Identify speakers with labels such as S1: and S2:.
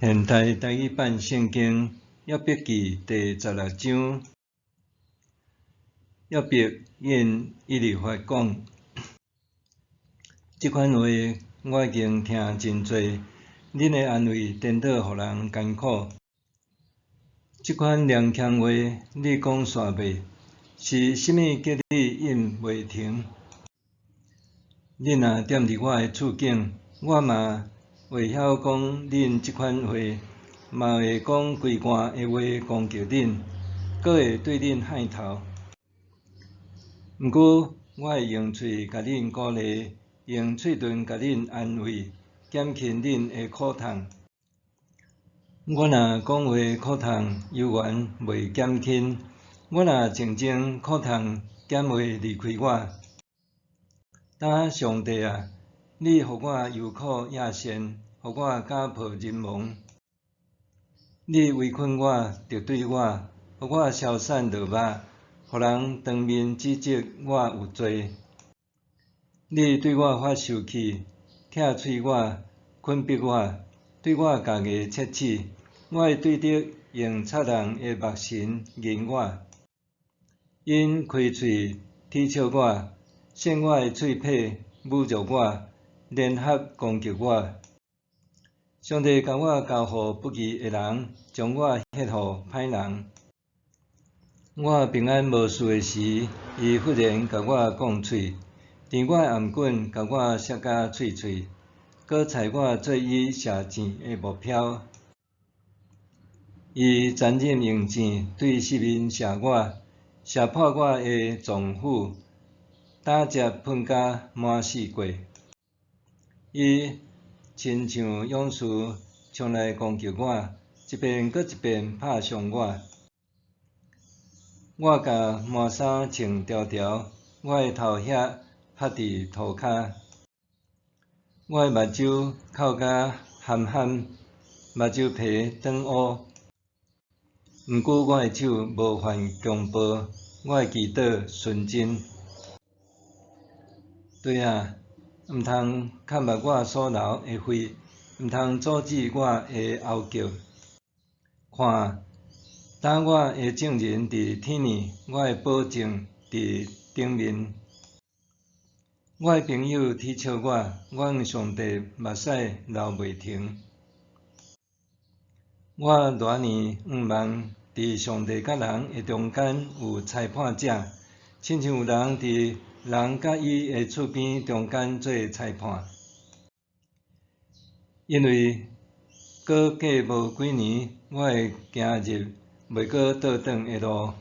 S1: 现代台语版圣经约伯记第16章，约伯引以利法讲：即款话我已经听真侪，恁的安慰颠倒互人艰苦。即款凉腔话你讲煞袂，是甚物叫你应袂停？恁若踮伫我的处境，我嘛会晓讲恁即款话，嘛会讲规罐的话攻击恁，阁会对恁害头。毋过我会用喙甲恁鼓励，用喙唇甲恁安慰，减轻恁的苦痛。我若讲话苦痛犹原袂减轻，我若静静苦痛减袂离开我。但上帝啊，你互我忧苦亚善，互我家破人亡。你围困我，敌对我，互我消散落肉，互人当面指责我有罪。你对我发受气，拆碎我，困逼我，对我家己切齿。我会对着用插人的目神认我，因开喙踢笑我，扇我的喙皮，侮辱我，联合攻击我。上帝甲我交互不义的人，将我协互歹人。我平安无事的时，伊忽然甲我讲喙，填我的颔管，甲我摔甲碎碎，搁裁我做伊射箭的目标。伊残忍用箭对四面射我，射破我的脏腑，打折喷甲满四界。伊亲像勇士冲来攻击我，一遍搁一遍拍伤我。我甲毛衫穿条条，我的头额趴伫涂骹，我的目睭哭甲喊喊，目睭皮转乌。毋过我的手无犯强暴，我的祈祷纯真。对啊，毋通砍灭我所流的血，毋通阻止我的嚎叫。看，当我的证人伫天呢，我的保证伫顶面。我的朋友踢笑我，我向上帝目屎流袂停。我偌年望伫上帝甲人的中间有裁判者，亲像有人伫人甲伊的厝边中间做裁判。因为搁过无几年，我会行入袂搁倒转的路。